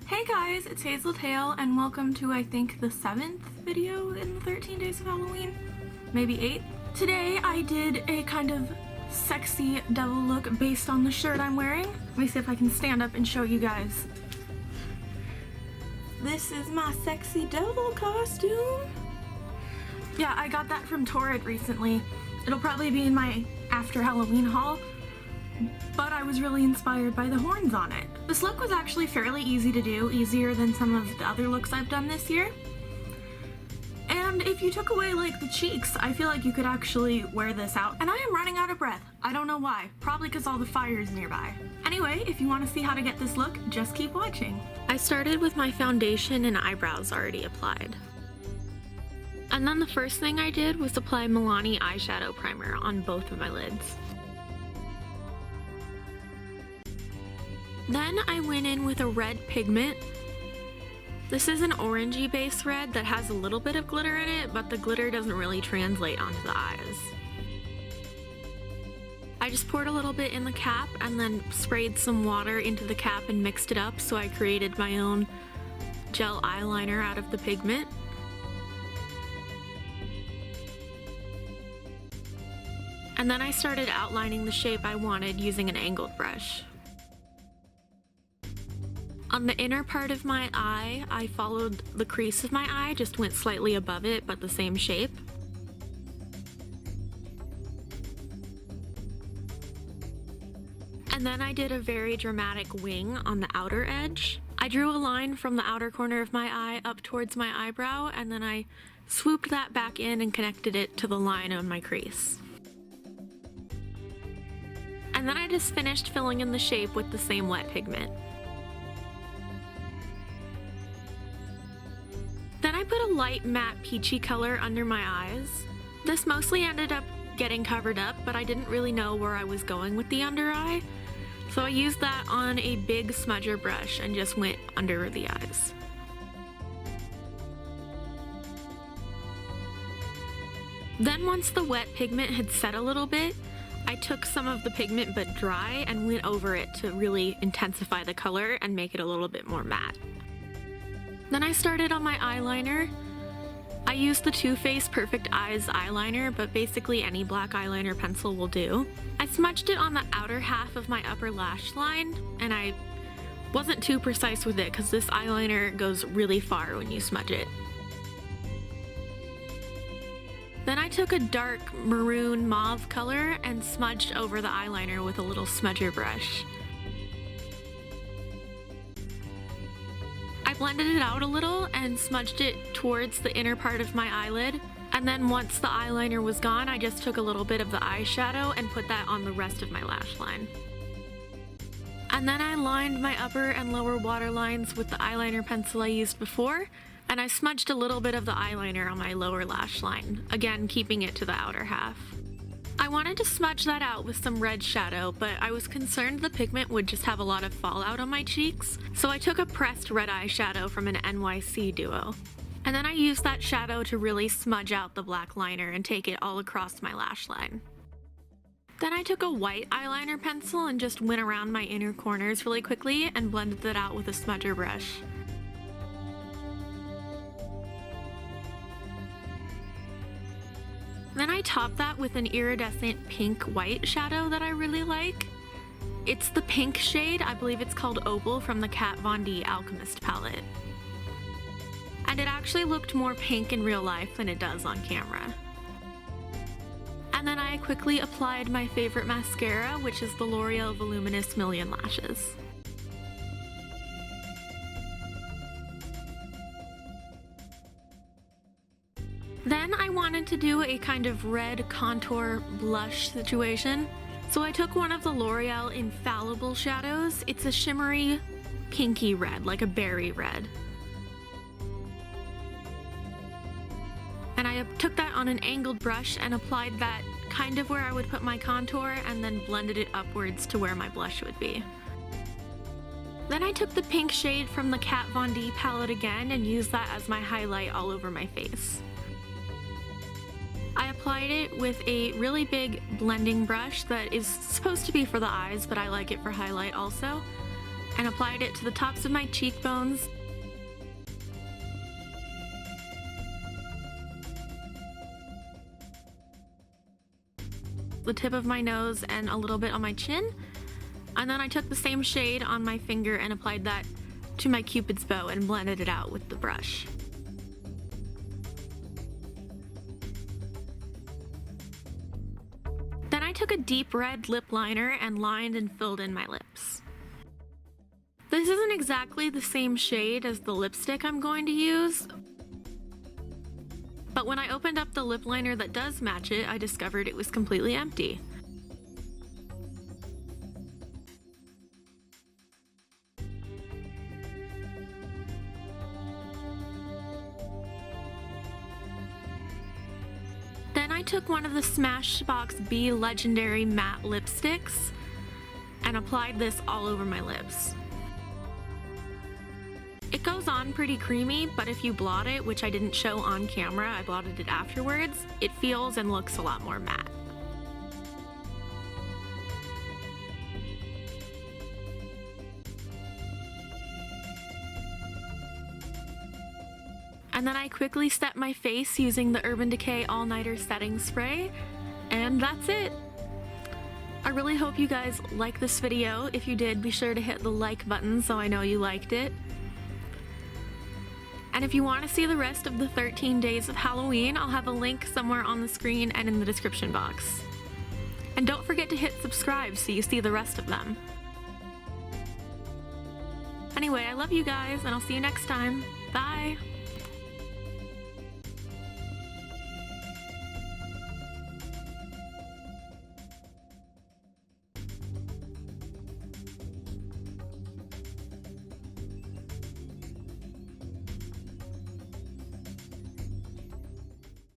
Hey guys, it's Hazeltail and welcome to I think the 7th video in the 13 days of Halloween, maybe 8th. Today I did a kind of sexy devil look based on the shirt I'm wearing. Let me see if I can stand up and show you guys. This is my sexy devil costume. Yeah, I got that from Tarte recently. It'll probably be in my after Halloween haul, but I was really inspired by the horns on it. This look was actually fairly easy to do, easier than some of the other looks I've done this year. And if you took away like the cheeks, I feel like you could actually wear this out. And I am running out of breath. I don't know why. Probably because all the fire's nearby. Anyway, if you want to see how to get this look, just keep watching. I started with my foundation and eyebrows already applied. And then the first thing I did was apply Milani eyeshadow primer on both of my lids. Then I went in with a red pigment. This is an orangey base red that has a little bit of glitter in it, but the glitter doesn't really translate onto the eyes. I just poured a little bit in the cap and then sprayed some water into the cap and mixed it up, so I created my own gel eyeliner out of the pigment. And then I started outlining the shape I wanted using an angled brush. On the inner part of my eye, I followed the crease of my eye, just went slightly above it, but the same shape. And then I did a very dramatic wing on the outer edge. I drew a line from the outer corner of my eye up towards my eyebrow, and then I swooped that back in and connected it to the line on my crease. And then I just finished filling in the shape with the same wet pigment. Then I put a light matte peachy color under my eyes. This mostly ended up getting covered up, but I didn't really know where I was going with the under eye, so I used that on a big smudger brush and just went under the eyes. Then once the wet pigment had set a little bit, I took some of the pigment but dry and went over it to really intensify the color and make it a little bit more matte. Then I started on my eyeliner. I used the Too Faced Perfect Eyes eyeliner, but basically any black eyeliner pencil will do. I smudged it on the outer half of my upper lash line, and I wasn't too precise with it because this eyeliner goes really far when you smudge it. Then I took a dark maroon mauve color and smudged over the eyeliner with a little smudger brush. I blended it out a little and smudged it towards the inner part of my eyelid, and then once the eyeliner was gone, I just took a little bit of the eyeshadow and put that on the rest of my lash line. And then I lined my upper and lower waterlines with the eyeliner pencil I used before, and I smudged a little bit of the eyeliner on my lower lash line, again keeping it to the outer half. I wanted to smudge that out with some red shadow, but I was concerned the pigment would just have a lot of fallout on my cheeks, so I took a pressed red eyeshadow from an NYC duo. And then I used that shadow to really smudge out the black liner and take it all across my lash line. Then I took a white eyeliner pencil and just went around my inner corners really quickly and blended that out with a smudger brush. Then I topped that with an iridescent pink-white shadow that I really like. It's the pink shade, I believe it's called Opal, from the Kat Von D Alchemist palette. And it actually looked more pink in real life than it does on camera. And then I quickly applied my favorite mascara, which is the L'Oreal Voluminous Million Lashes. Then I wanted to do a kind of red contour blush situation. So I took one of the L'Oreal Infallible shadows. It's a shimmery pinky red, like a berry red. And I took that on an angled brush and applied that kind of where I would put my contour and then blended it upwards to where my blush would be. Then I took the pink shade from the Kat Von D palette again and used that as my highlight all over my face. I applied it with a really big blending brush that is supposed to be for the eyes, but I like it for highlight also. and applied it to the tops of my cheekbones, the tip of my nose, and a little bit on my chin. And then I took the same shade on my finger and applied that to my Cupid's bow and blended it out with the brush. Then I took a deep red lip liner and lined and filled in my lips. This isn't exactly the same shade as the lipstick I'm going to use, but when I opened up the lip liner that does match it, I discovered it was completely empty. Then I took one of the Smashbox B Legendary Matte Lipsticks and applied this all over my lips. It goes on pretty creamy, but if you blot it, which I didn't show on camera, I blotted it afterwards, it feels and looks a lot more matte. And then I quickly set my face using the Urban Decay All Nighter Setting Spray, and that's it. I really hope you guys like this video. If you did, be sure to hit the like button so I know you liked it. And if you want to see the rest of the 13 days of Halloween, I'll have a link somewhere on the screen and in the description box. And don't forget to hit subscribe so you see the rest of them. Anyway, I love you guys, and I'll see you next time. Bye!